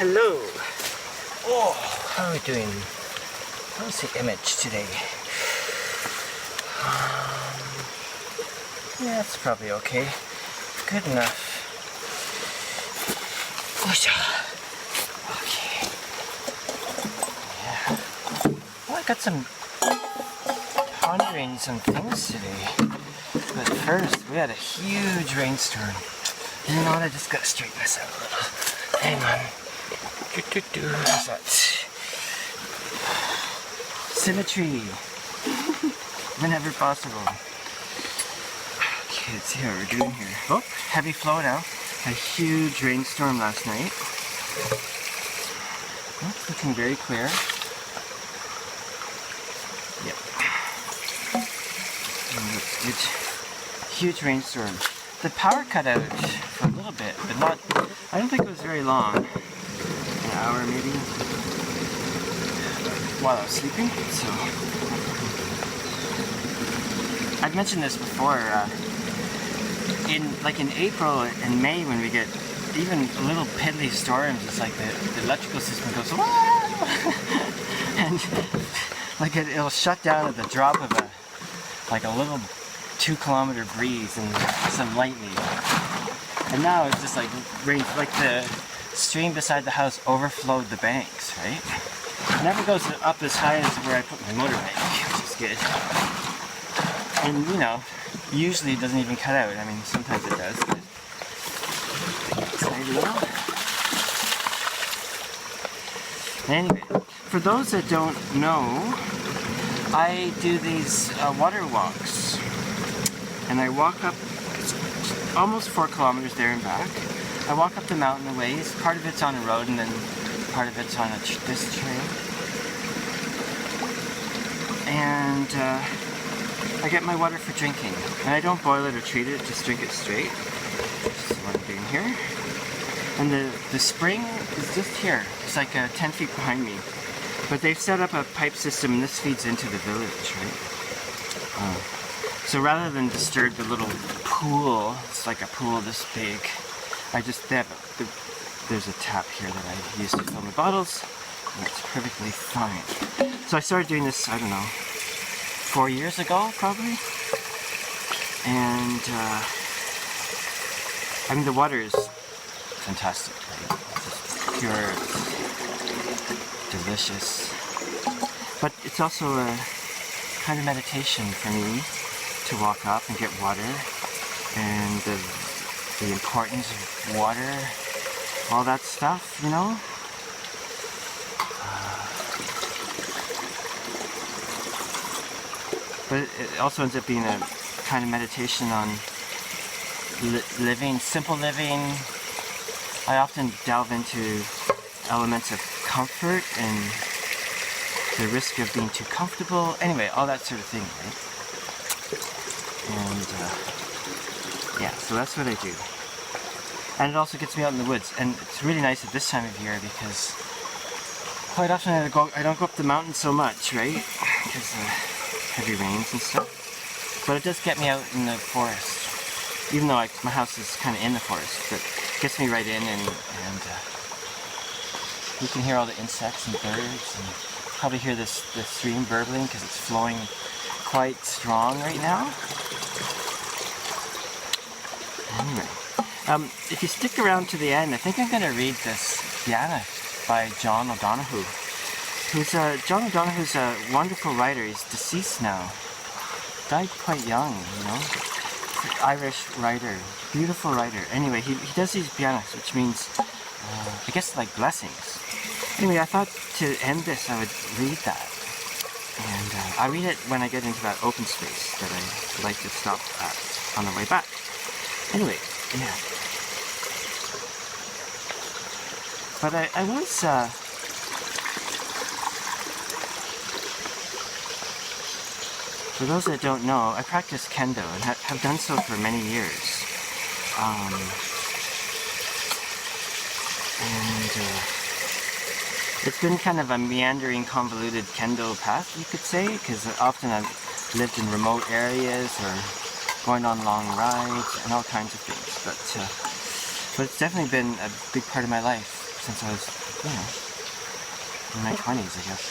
Hello. Oh, how are we doing? How's the image today? Yeah, it's probably okay. Good enough. Okay. Yeah. Well, I got some pondering some things today. But first, we had a huge rainstorm. You know what? I just gotta straighten this out a little. Hang on. How's that? Symmetry. Whenever possible. Okay, let's see how we're doing here. Oh, heavy flow now. A huge rainstorm last night. Oh, it's looking very clear. Yep. Looks good. Huge rainstorm. The power cut out for a little bit, but not, I don't think it was very long. An hour maybe. While I was sleeping, so. I've mentioned this before, in April and May when we get even little piddly storms, it's like the electrical system goes, and like it'll shut down at the drop of a little 2-kilometer breeze and some lightning. And now it's just like rain, like the stream beside the house overflowed the banks, right? It never goes up as high as where I put my motorbike, which is good. And you know, usually it doesn't even cut out. I mean, sometimes it does. But anyway, for those that don't know, I do these water walks. And I walk up, it's almost 4 kilometers there and back. I walk up the mountain a ways. Part of it's on a road and then part of it's on this trail. And I get my water for drinking. And I don't boil it or treat it, just drink it straight. This is what I'm doing here. And the spring is just here. It's like 10 feet behind me. But they've set up a pipe system and this feeds into the village, right? So rather than disturb the little pool, it's like a pool this big, there's a tap here that I use to fill my bottles, and it's perfectly fine. So I started doing this, I don't know, 4 years ago, probably. And, I mean, the water is fantastic, right? It's just pure, it's delicious. But it's also a kind of meditation for me to walk up and get water, and the importance of water, all that stuff, you know. But it also ends up being a kind of meditation on living, simple living. I often delve into elements of comfort and the risk of being too comfortable. Anyway, all that sort of thing, right? And yeah, so that's what I do. And it also gets me out in the woods. And it's really nice at this time of year because quite often I don't go up the mountain so much, right? Because heavy rains and stuff. But it does get me out in the forest. Even though my house is kind of in the forest, but it gets me right in, and you can hear all the insects and birds, and probably hear the stream burbling because it's flowing quite strong right now. Anyway, if you stick around to the end, I think I'm going to read this Piana by John O'Donohue. John O'Donohue's a wonderful writer. He's deceased now. Died quite young, you know. Irish writer, beautiful writer. Anyway, he does these pianas, which means, I guess, like blessings. Anyway, I thought to end this, I would read that. And I read it when I get into that open space that I like to stop at on the way back. Anyway, yeah. But I was, for those that don't know, I practice kendo and have done so for many years. It's been kind of a meandering, convoluted kendo path, you could say, because often I've lived in remote areas or going on long rides and all kinds of things. But it's definitely been a big part of my life since I was, in my 20s, I guess.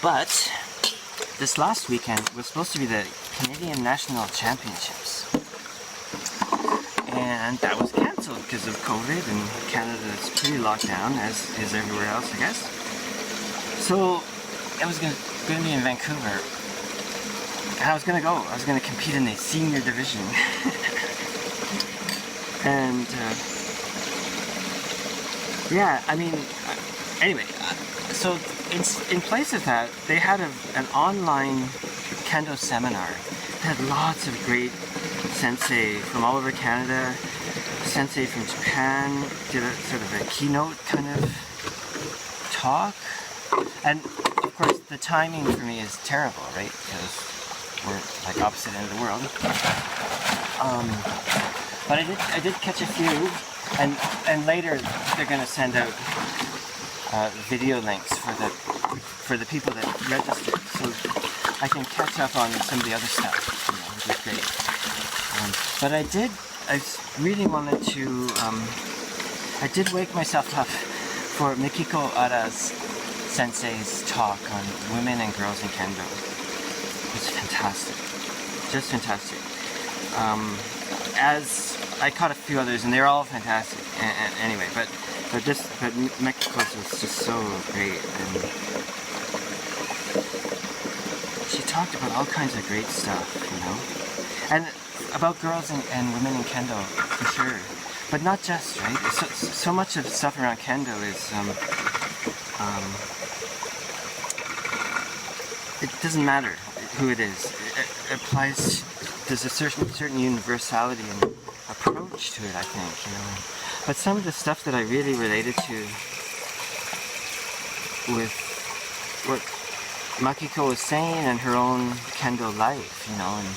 But this last weekend was supposed to be the Canadian National Championships. And that was cancelled because of COVID, and Canada is pretty locked down, as is everywhere else, I guess. So I was going to be in Vancouver, and I was going to go. I was going to compete in the senior division. And yeah, I mean, anyway, so in place of that, they had an online kendo seminar. They had lots of great sensei from all over Canada. Sensei from Japan did a sort of a keynote kind of talk. And of course, the timing for me is terrible, right? Because we're like opposite end of the world. But I did catch a few, and later they're going to send out video links for the people that registered, so I can catch up on some of the other stuff, which is great. But I really wanted to, I did wake myself up for Mikiko Ara's sensei's talk on women and girls in kendo. It's fantastic, just fantastic. As I caught a few others, and they're all fantastic. Anyway, but Mikiko's was just so great, and she talked about all kinds of great stuff, and about girls and women in kendo for sure. But not just, right? So much of the stuff around kendo is it doesn't matter who it is. It applies. There's a certain universality and approach to it, I think, But some of the stuff that I really related to with what Makiko was saying and her own kendo life, and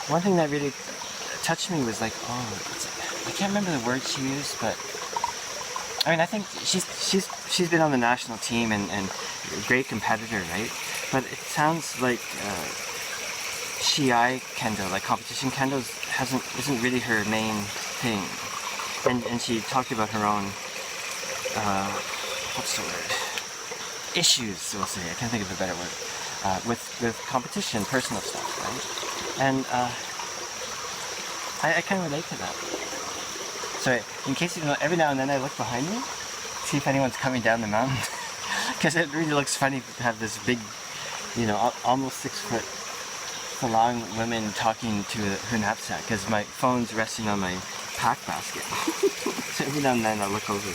one thing that really touched me was like, I can't remember the word she used, but I mean, I think she's been on the national team and a great competitor, right? But it sounds like Shiai kendo, like competition kendo, isn't really her main thing. And she talked about her own what's the word? Issues, we'll say. I can't think of a better word. With competition, personal stuff, right? And I can relate to that. So in case you don't know, every now and then I look behind me, see if anyone's coming down the mountain, because it really looks funny to have this big, almost 6 foot long women talking to her knapsack, because my phone's resting on my pack basket. So every now and then I look over.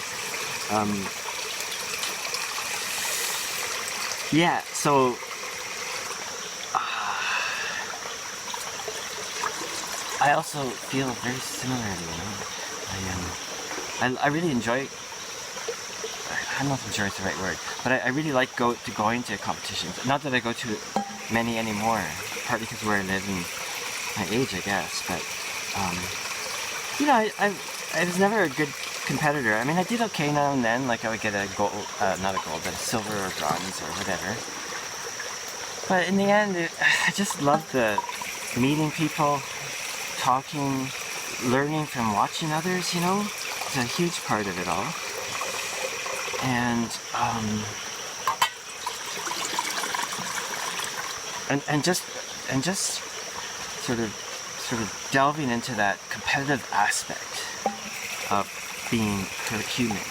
Yeah, so I also feel very similarly, I really enjoy, I don't know if enjoy is the right word, but I really like going to competitions. Not that I go to many anymore, partly because where I live and my age, I guess, but I was never a good competitor. I mean, I did okay now and then, like I would get a gold, not a gold, but a silver or bronze or whatever. But in the end, I just loved the meeting people, talking, learning from watching others, It's a huge part of it all. And just sort of delving into that competitive aspect of being human.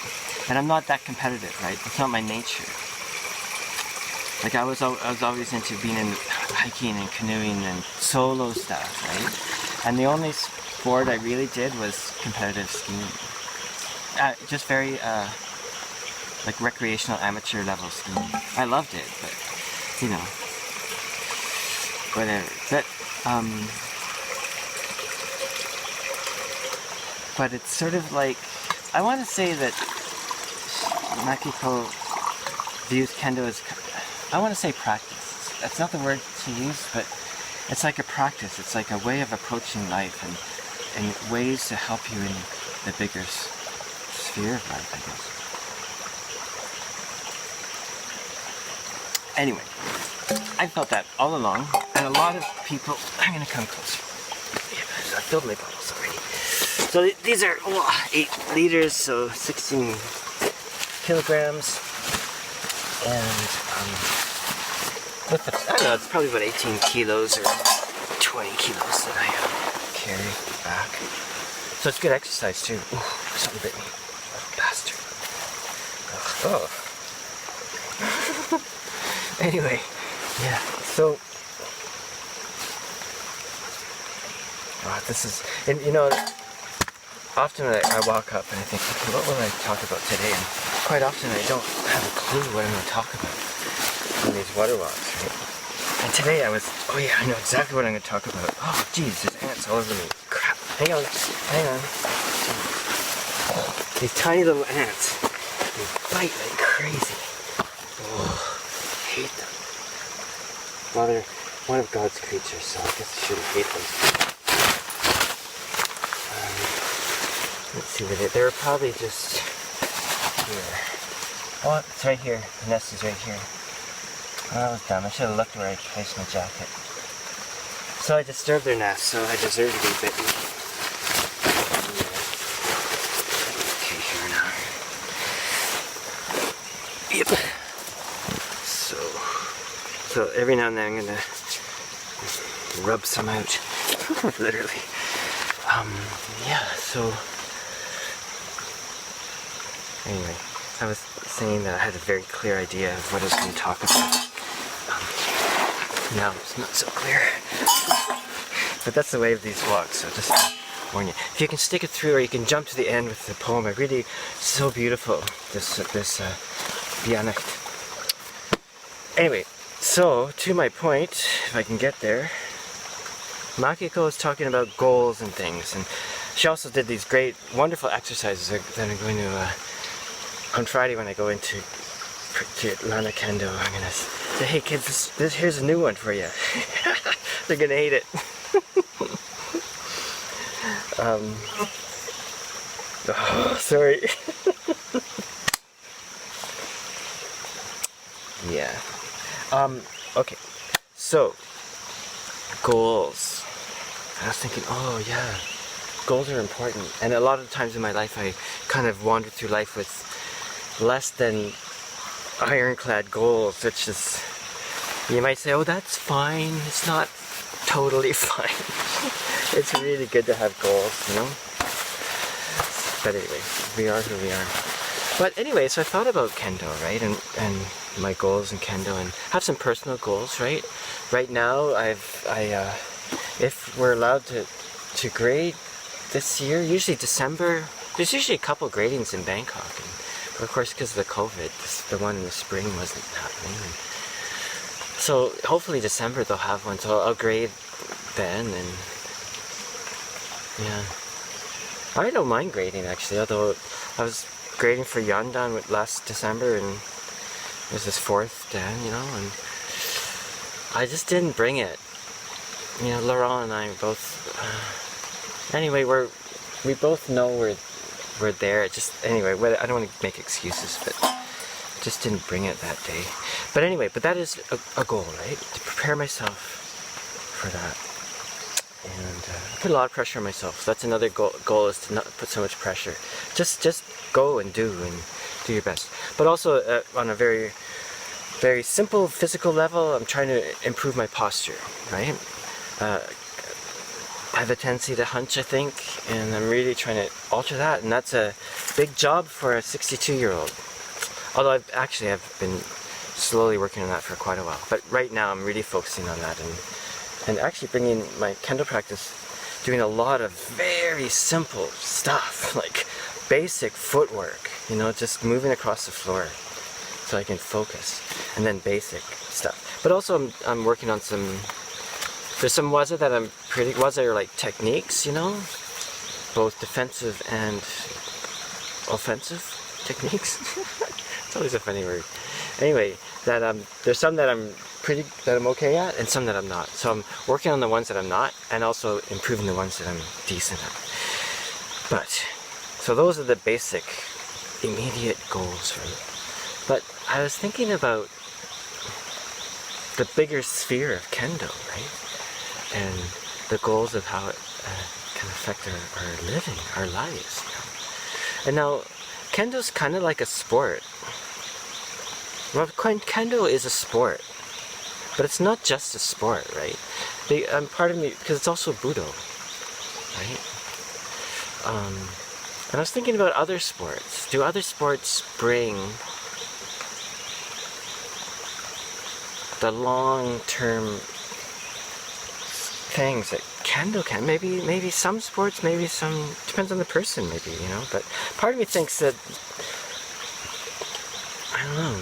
And I'm not that competitive, right? It's not my nature. Like I was always into being in hiking and canoeing and solo stuff, right? And the only sport I really did was competitive skiing. Just very like recreational amateur level skiing. I loved it, but whatever. But it's sort of like, I want to say that Makiko views kendo as, I want to say practice. That's not the word to use, but it's like a practice. It's like a way of approaching life and ways to help you in the bigger sphere of life, I guess. Anyway, I felt that all along, and a lot of people, I'm gonna come closer. Yeah, I filled my bottles already. So these are 8 liters, so 16 kilograms, and with the, I don't know, it's probably about 18 kilos or 20 kilos that I carry back. So it's good exercise too. Ooh, something bit me. Bastard. Oh. Anyway, yeah, so this is, and you know, often I walk up and I think, okay, what will I talk about today? And quite often I don't have a clue what I'm going to talk about on these water walks, right? And today I was, oh yeah, I know exactly what I'm going to talk about. Oh jeez, there's ants all over me. Crap, hang on. These tiny little ants, they bite like crazy. Oh, I hate them. Well, they're one of God's creatures, so I guess I shouldn't hate them. Let's see what they were probably just here. Oh, it's right here. The nest is right here. Oh, that was dumb. I should have looked where I placed my jacket. So I disturbed their nest, so I deserve to be bitten. Okay, here now. Yep. So every now and then I'm gonna rub some out. Literally. Yeah, so anyway, I was saying that I had a very clear idea of what I was going to talk about. Now it's not so clear. But that's the way of these walks, so just warn you. If you can stick it through, or you can jump to the end with the poem, I really, so beautiful, this Bianacht. Anyway, so to my point, if I can get there, Makiko is talking about goals and things, and she also did these great, wonderful exercises that I'm going to, on Friday when I go into Lana Kendo, I'm going to say, hey kids, here's a new one for you. They're going to hate it. Oh, sorry. Yeah. Okay. So, goals. I was thinking, oh yeah, goals are important. And a lot of times in my life, I kind of wandered through life with less than ironclad goals, which is, you might say, oh, that's fine. It's not totally fine. It's really good to have goals, you know? But anyway, we are who we are. But anyway, so I thought about kendo, right? And my goals in kendo, and have some personal goals, right? Right now, if we're allowed to grade this year, usually December, there's usually a couple gradings in Bangkok. And of course, because of the COVID, the one in the spring wasn't happening. And so hopefully December they'll have one, so I'll grade then, and yeah. I don't mind grading actually, although I was grading for Yandan last December, and it was this 4th Dan, you know, and I just didn't bring it. You know, Laurent and I both, anyway, we both know we're there. It just, anyway, I don't want to make excuses, but just didn't bring it that day. But anyway, that is a goal, right? To prepare myself for that. And put a lot of pressure on myself. So that's another goal is to not put so much pressure. Just go and do your best. But also on a very, very simple physical level, I'm trying to improve my posture, right? I have a tendency to hunch, I think, and I'm really trying to alter that, and that's a big job for a 62-year-old. Although I've been slowly working on that for quite a while. But right now I'm really focusing on that, and actually bringing my kendo practice, doing a lot of very simple stuff, like basic footwork, you know, just moving across the floor so I can focus, and then basic stuff. But also I'm working on there's some waza that waza are like techniques, you know, both defensive and offensive techniques. It's always a funny word. Anyway, there's some that I'm okay at, and some that I'm not. So I'm working on the ones that I'm not, and also improving the ones that I'm decent at. But, so those are the basic, immediate goals for me. But I was thinking about the bigger sphere of kendo, right? And the goals of how it can affect our living, our lives. And now, kendo's kind of like a sport. Well, kendo is a sport, but it's not just a sport, right? Part of me, because it's also Budo, right? And I was thinking about other sports. Do other sports bring the long-term things that kendo can? Maybe some sports, maybe some, depends on the person, maybe, you know. But part of me thinks that, I don't know,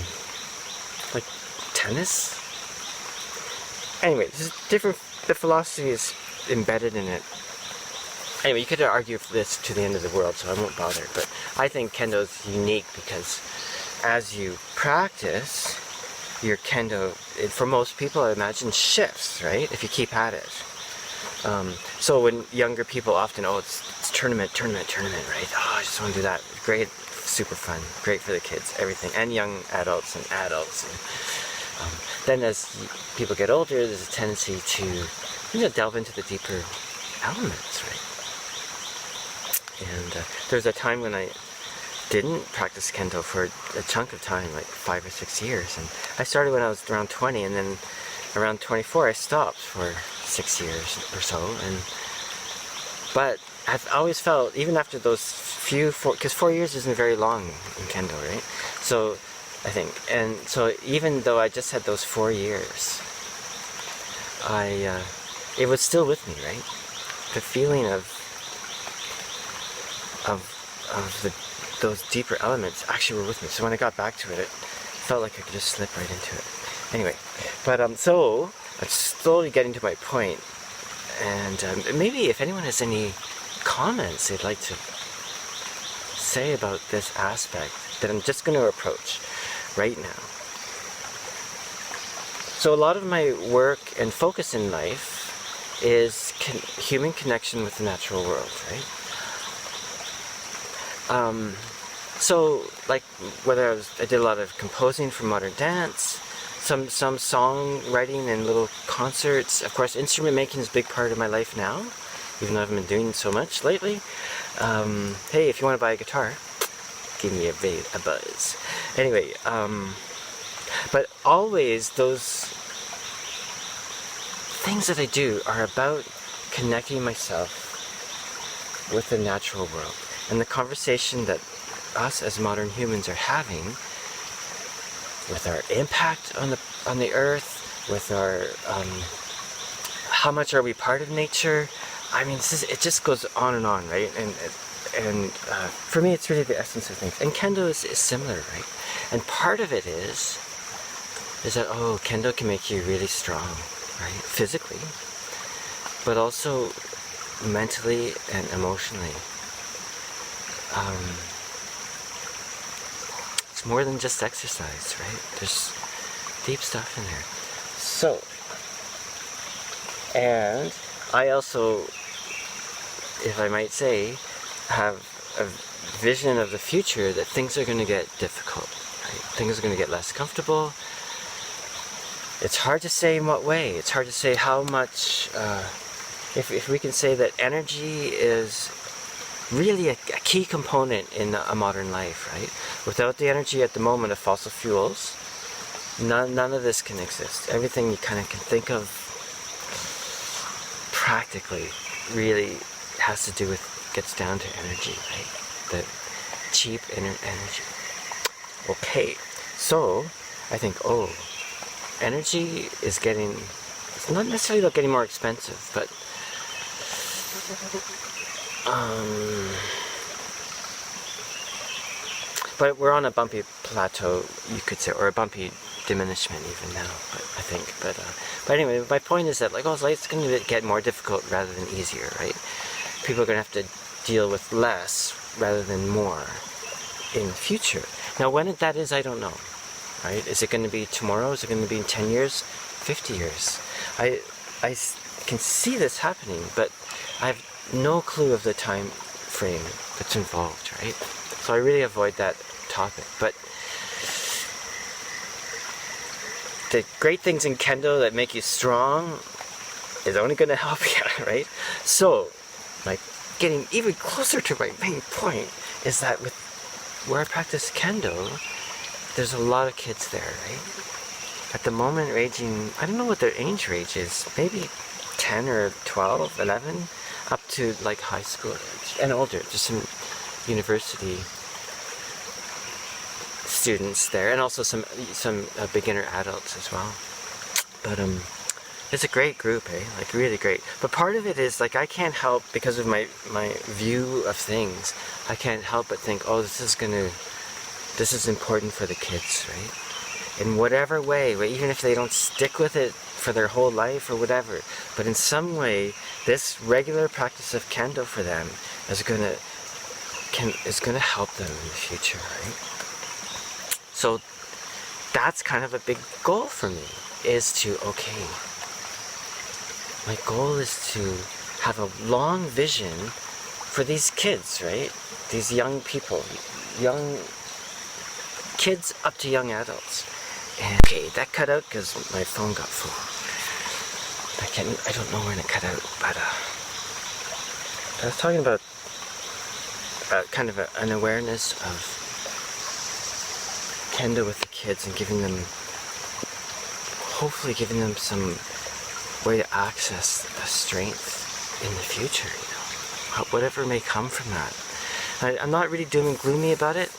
like tennis. Anyway, this is different. The philosophy is embedded in it. Anyway, you could argue for this to the end of the world, so I won't bother. But I think kendo is unique because as you practice, your kendo, for most people, I imagine, shifts, right? If you keep at it. So when younger people often, it's tournament, right? Oh, I just want to do that. Great, super fun, great for the kids, everything, and young adults. And then as people get older, there's a tendency to, delve into the deeper elements, right? And there's a time when I didn't practice kendo for a chunk of time, like 5 or 6 years. And I started when I was around 20, and then around 24 I stopped for 6 years or so. But I've always felt, even after those because 4 years isn't very long in kendo, right? So I think, and so even though I just had those 4 years, it was still with me, right? The feeling of those deeper elements actually were with me. So when I got back to it, it felt like I could just slip right into it. Anyway, but so I'm slowly getting to my point, and maybe if anyone has any comments they'd like to say about this aspect that I'm just going to approach right now. So a lot of my work and focus in life is human connection with the natural world, right? So, like, whether I did a lot of composing for modern dance, some songwriting and little concerts. Of course, instrument making is a big part of my life now, even though I haven't been doing so much lately. Hey, if you want to buy a guitar, give me a buzz. Anyway, but always those things that I do are about connecting myself with the natural world. And the conversation that us as modern humans are having with our impact on the earth, with our how much are we part of nature? I mean, it just goes on and on, right? And for me, it's really the essence of things. And kendo is similar, right? And part of it is that kendo can make you really strong, right? Physically, but also mentally and emotionally. It's more than just exercise, right? There's deep stuff in there. So, and I also, if I might say, have a vision of the future that things are going to get difficult, right? Things are going to get less comfortable. It's hard to say in what way. It's hard to say how much, if we can say that energy is really a key component in a modern life, right? Without the energy at the moment of fossil fuels, none of this can exist. Everything you kind of can think of practically really has to do with, gets down to energy, right? The cheap energy. Okay, so I think, energy is getting, it's not necessarily about getting more expensive, but we're on a bumpy plateau, you could say, or a bumpy diminishment even now, I think. But anyway, my point is that it's going to get more difficult rather than easier, right? People are going to have to deal with less rather than more in the future. Now, when that is, I don't know, right? Is it going to be tomorrow? Is it going to be in 10 years? 50 years? I can see this happening, but I have no clue of the time frame that's involved, right? So I really avoid that topic. But the great things in kendo that make you strong is only going to help you, right? So, like, getting even closer to my main point is that with where I practice kendo, there's a lot of kids there, right? At the moment, ranging, I don't know what their age range is, maybe 10 or 12, 11, up to like high school age and older, just some university students there, and also some beginner adults as well. But it's a great group, like really great. But part of it is like I can't help, because of my view of things, I can't help but think, oh, this is important for the kids, right? In whatever way, even if they don't stick with it for their whole life or whatever, but in some way, this regular practice of kendo for them is gonna help them in the future, right? So that's kind of a big goal for me, is to, okay, my goal is to have a long vision for these kids, right? These young people, young kids up to young adults. And okay, that cut out because my phone got full. I don't know when it cut out, but I was talking about kind of an awareness of kendo with the kids and hopefully giving them some way to access a strength in the future, you know, whatever may come from that. I'm not really doom and gloomy about it.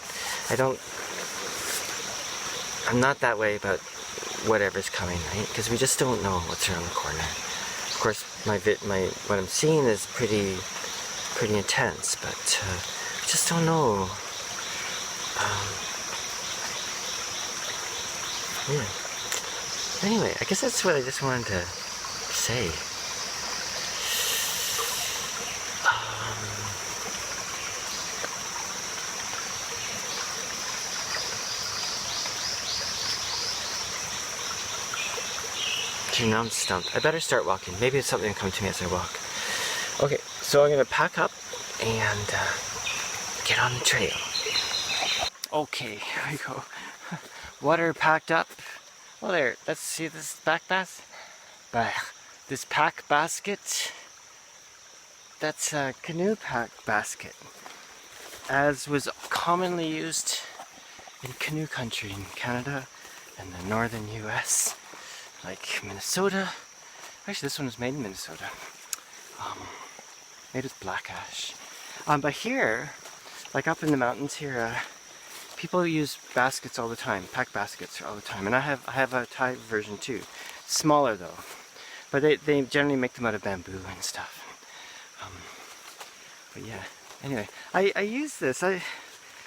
I'm not that way about whatever's coming, right? Because we just don't know what's around the corner. Of course, what I'm seeing is pretty intense, but we just don't know. Yeah. Anyway, I guess that's what I just wanted to say. Now I'm stumped. I better start walking. Maybe it's something will come to me as I walk. Okay, so I'm gonna pack up and get on the trail. Okay, here we go. Water packed up. Well, there. Let's see this this pack basket. That's a canoe pack basket, as was commonly used in canoe country in Canada and the northern U.S. like Minnesota. Actually, this one was made in Minnesota. Made with black ash. But here, like up in the mountains here, people use baskets all the time, pack baskets all the time. And I have a Thai version too. Smaller though. But they generally make them out of bamboo and stuff. But yeah, anyway, I use this. I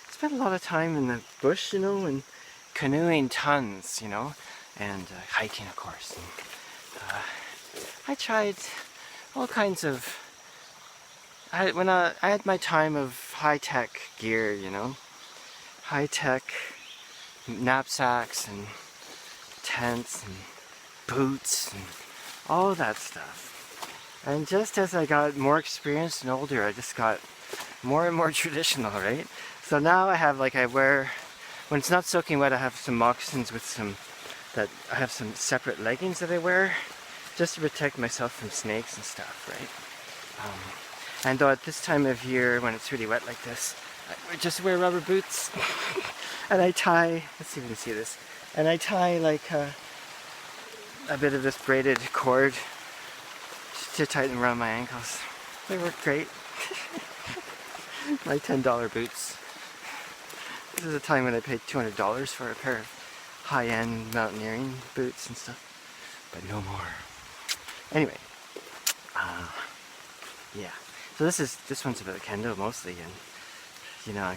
spent a lot of time in the bush, you know, and canoeing tons, you know, and hiking, of course. And, I tried all kinds of. When I had my time of high-tech gear, you know, high-tech knapsacks and tents and boots and all that stuff. And just as I got more experienced and older, I just got more and more traditional, right? So now I have, like, I wear, when it's not soaking wet, I have some moccasins with I have some separate leggings that I wear just to protect myself from snakes and stuff, right? And though at this time of year, when it's really wet like this, I just wear rubber boots. And I tie, let's see if you can see this, and I tie like a bit of this braided cord to tighten around my ankles. They work great. My $10 boots. This is a time when I paid $200 for a pair of high-end mountaineering boots and stuff, but no more. Anyway, yeah. So this one's about kendo mostly, and you know,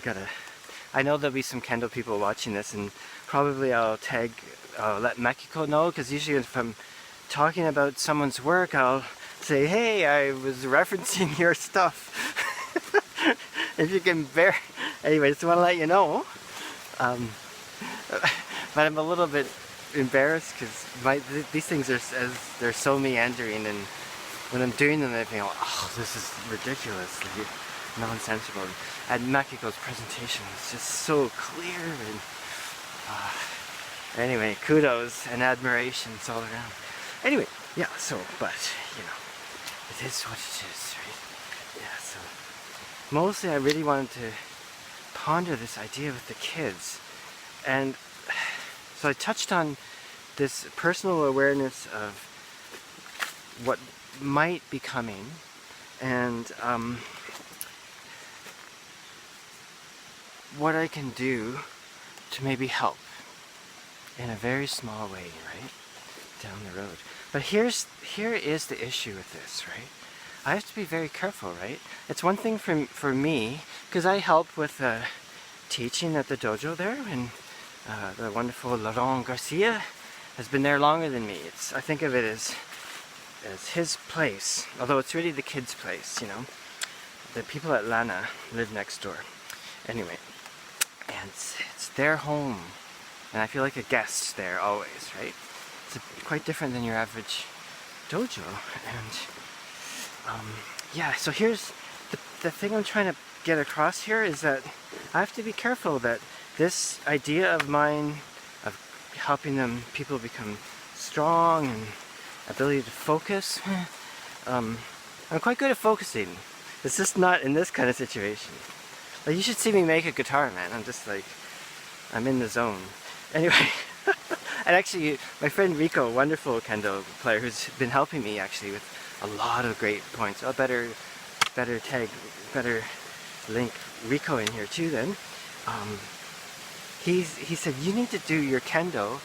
I know there'll be some kendo people watching this, and probably I'll let Mexico know, because usually if I'm talking about someone's work, I'll say, hey, I was referencing your stuff. If you can bear. Anyway, just want to let you know. But I'm a little bit embarrassed because these things they're so meandering, and when I'm doing them, I think, oh, this is ridiculously nonsensical. And Makiko's presentation was just so clear, Anyway, kudos and admirations all around. Anyway, yeah, so, but, you know, it is what it is, right? Yeah, so, mostly I really wanted to ponder this idea with the kids. And so I touched on this personal awareness of what might be coming, and what I can do to maybe help in a very small way, right, down the road. But here is the issue with this, right? I have to be very careful, right? It's one thing for me, because I help with teaching at the dojo there, and the wonderful Laurent Garcia has been there longer than me. I think of it as his place, although it's really the kids' place, you know. The people at Lana live next door. Anyway, and it's their home, and I feel like a guest there always, right? It's quite different than your average dojo, and yeah, so here's the thing I'm trying to get across here is that I have to be careful that this idea of mine of helping people become strong and ability to focus, I'm quite good at focusing. It's just not in this kind of situation. Like, you should see me make a guitar, man. I'm just like, I'm in the zone. Anyway, and actually, my friend Rico, wonderful kendo player, who's been helping me actually with a lot of great points. Oh, better link Rico in here too then. He said, you need to do your kendo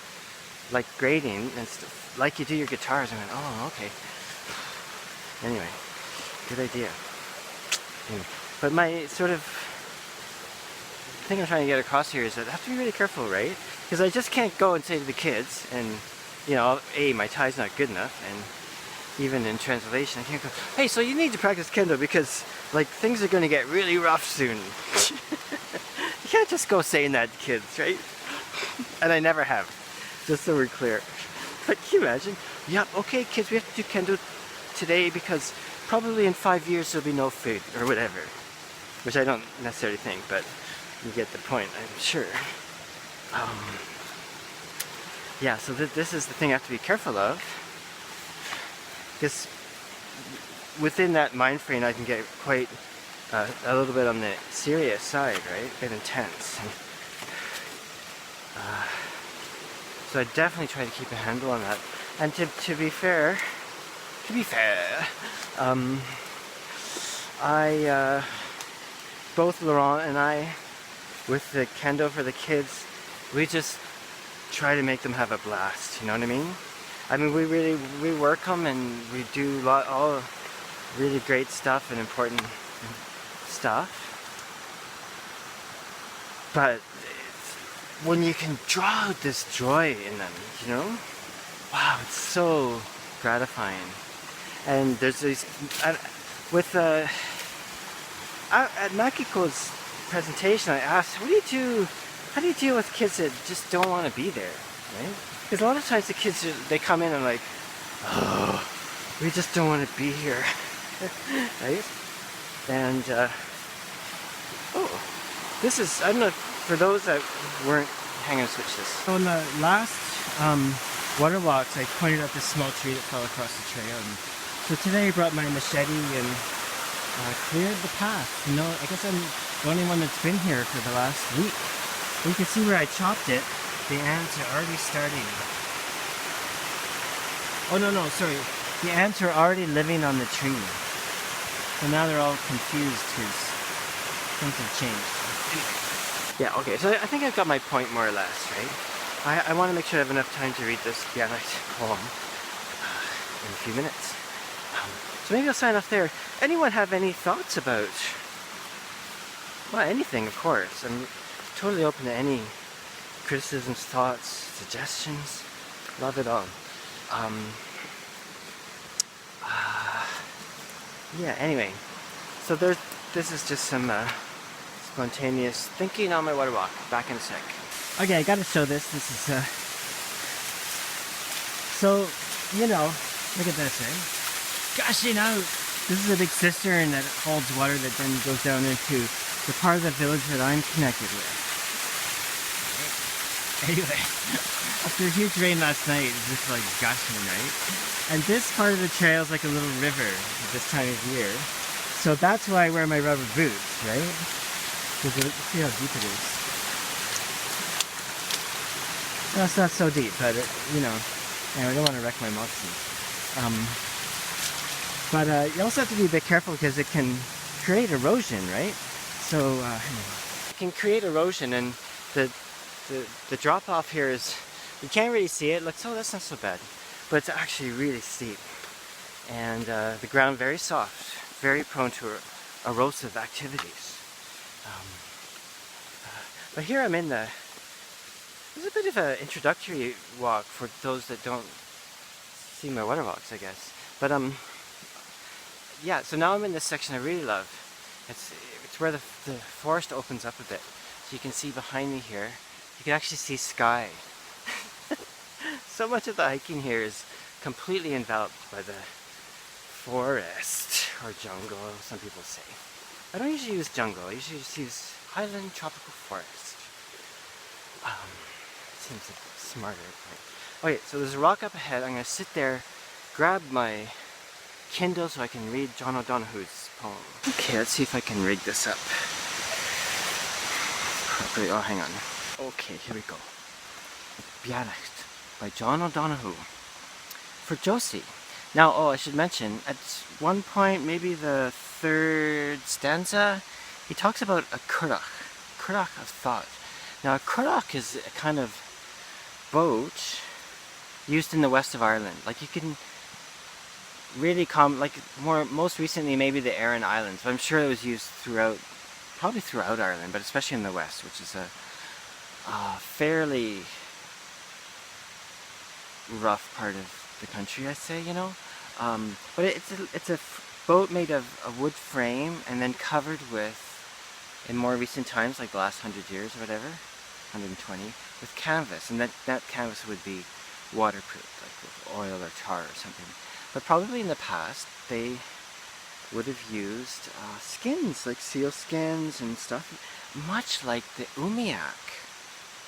like grading and stuff, like you do your guitars. I went, oh, okay. Anyway, good idea. Anyway, but my sort of thing I'm trying to get across here is that I have to be really careful, right? Because I just can't go and say to the kids, and you know, my Thai's not good enough, and even in translation, I can't go, hey, so you need to practice kendo because like things are going to get really rough soon. You can't just go saying that to kids, right? And I never have, just so we're clear. But can you imagine? Yeah, okay, kids, we have to do kendo today because probably in 5 years there'll be no food or whatever. Which I don't necessarily think, but you get the point, I'm sure. Yeah, so this is the thing I have to be careful of. Because within that mind frame I can get quite a little bit on the serious side, right? A bit intense. So I definitely try to keep a handle on that. And to be fair, both Laurent and I, with the kendo for the kids, we just try to make them have a blast, you know what I mean? I mean, we work them and we do all really great stuff and important stuff. But when you can draw out this joy in them, you know? Wow, it's so gratifying. And there's these, with at Makiko's presentation, I asked, how do you deal with kids that just don't want to be there, right? Because a lot of times the kids, they come in and like, oh, we just don't want to be here, right? And, oh, this is, I don't know, for those that weren't, hang on, switch this. So in the last water walks, I pointed out this small tree that fell across the trail. And so today I brought my machete and cleared the path. You know, I guess I'm the only one that's been here for the last week. You can see where I chopped it. The ants are already starting. Oh no, sorry. The ants are already living on the tree. So now they're all confused because things have changed. Yeah, okay, so I think I've got my point more or less, right? I want to make sure I have enough time to read this Pianite poem in a few minutes. So maybe I'll sign off there. Anyone have any thoughts about, well, anything, of course. I'm totally open to any criticisms, thoughts, suggestions. Love it all. Yeah, anyway. So this is just some spontaneous thinking on my water walk. Back in a sec. Okay, I gotta show this. This is, so, you know, look at this, eh? Gushing out! This is a big cistern that holds water that then goes down into the part of the village that I'm connected with. Anyway, after a huge rain last night, it's just like gushing, right? And this part of the trail is like a little river at this time of year. So that's why I wear my rubber boots, right? Because see how deep it is. No, it's not so deep, but you know, I don't want to wreck my moccasins. But you also have to be a bit careful because it can create erosion, right? So it can create erosion, and the drop off here is, you can't really see it. Looks, oh, that's not so bad, but it's actually really steep, and the ground very soft, very prone to erosive activities. But here I'm in the. There's a bit of an introductory walk for those that don't see my water walks, I guess. But yeah. So now I'm in this section I really love. It's where the forest opens up a bit, so you can see behind me here. You can actually see sky. So much of the hiking here is completely enveloped by the forest, or jungle, some people say. I don't usually use jungle, I usually just use highland tropical forest. Seems a bit smarter. Right? Okay, so there's a rock up ahead. I'm going to sit there, grab my Kindle so I can read John O'Donoghue's poem. Okay, let's see if I can rig this up properly. Oh, hang on. Okay, here we go. Beannacht by John O'Donoghue for Josie. Now, oh, I should mention, at one point, maybe the third stanza, he talks about a currach of thought. Now, a currach is a kind of boat used in the west of Ireland. Like, you can really like most recently maybe the Aran Islands, but I'm sure it was used probably throughout Ireland, but especially in the west, which is a fairly rough part of the country, I'd say, you know. But it's a boat made of a wood frame and then covered with, in more recent times, like the last 100 years or whatever, 120, with canvas, and that canvas would be waterproof, like with oil or tar or something. But probably in the past they would have used skins, like seal skins and stuff, much like the umiak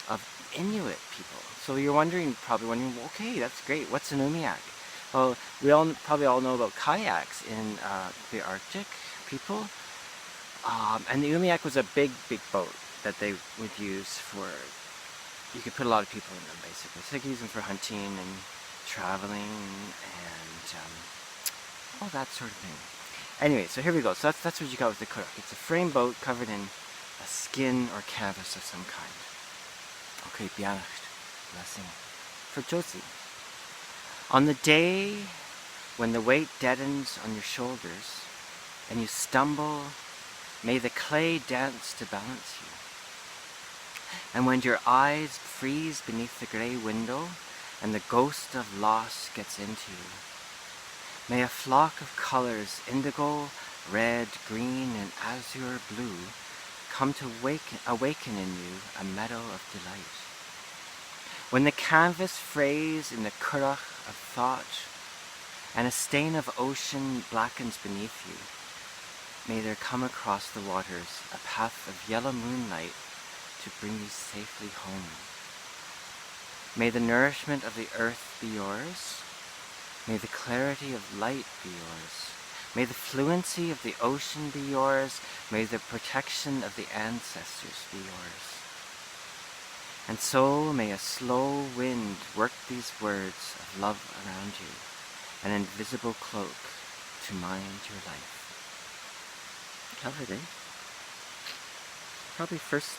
of Inuit people. So you're probably wondering, okay, that's great, what's an umiak? Well, we probably all know about kayaks in the Arctic people, and the umiak was a big boat that they would use for, you could put a lot of people in them basically. So they could use them for hunting and traveling and all that sort of thing. Anyway, so here we go. So that's what you got with the currach. It's a frame boat covered in a skin or canvas of some kind. Okay, Beannacht, blessing for Josie. On the day when the weight deadens on your shoulders and you stumble, may the clay dance to balance you. And when your eyes freeze beneath the grey window and the ghost of loss gets into you, may a flock of colors, indigo, red, green, and azure blue, come to awaken in you a meadow of delight. When the canvas frays in the currach of thought, and a stain of ocean blackens beneath you, may there come across the waters a path of yellow moonlight to bring you safely home. May the nourishment of the earth be yours. May the clarity of light be yours. May the fluency of the ocean be yours. May the protection of the ancestors be yours. And so may a slow wind work these words of love around you, an invisible cloak to mind your life. Covered, eh? Probably first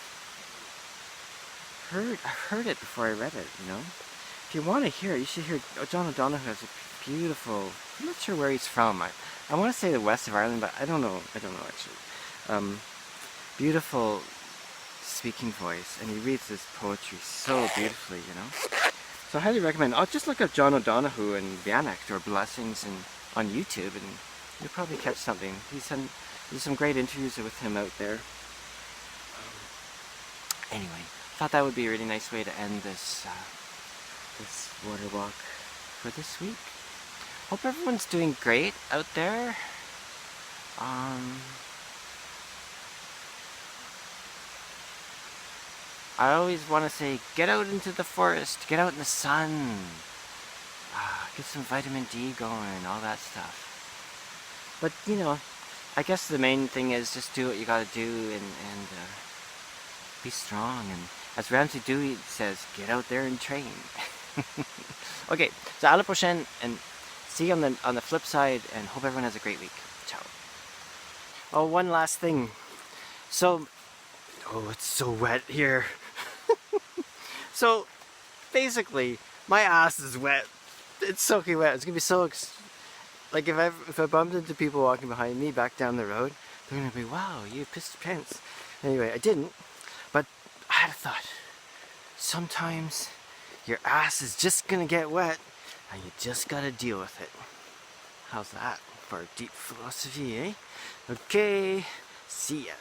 heard it before I read it, you know? If you want to hear it, you should hear. John O'Donoghue has a beautiful, I'm not sure where he's from. I want to say the west of Ireland, but I don't know actually. Beautiful speaking voice, and he reads his poetry so beautifully, you know? So I highly recommend. I'll just look up John O'Donoghue and Beannacht or Blessings on YouTube, and you'll probably catch something. There's some great interviews with him out there. Anyway, thought that would be a really nice way to end this water walk for this week. Hope everyone's doing great out there. I always want to say, get out into the forest, get out in the sun, get some vitamin D going, all that stuff. But you know, I guess the main thing is just do what you gotta do and be strong. And as Ramsey Dewey says, get out there and train. Okay, so à la prochaine, and see you on the flip side, and hope everyone has a great week. Ciao. Oh, one last thing. So, oh, it's so wet here. So, basically, my ass is wet. It's soaking wet. It's gonna be so like if I bumped into people walking behind me back down the road, they're gonna be, wow, you pissed your pants. Anyway, I didn't, but I had a thought. Sometimes your ass is just gonna get wet, and you just gotta deal with it. How's that for deep philosophy, eh? Okay, see ya.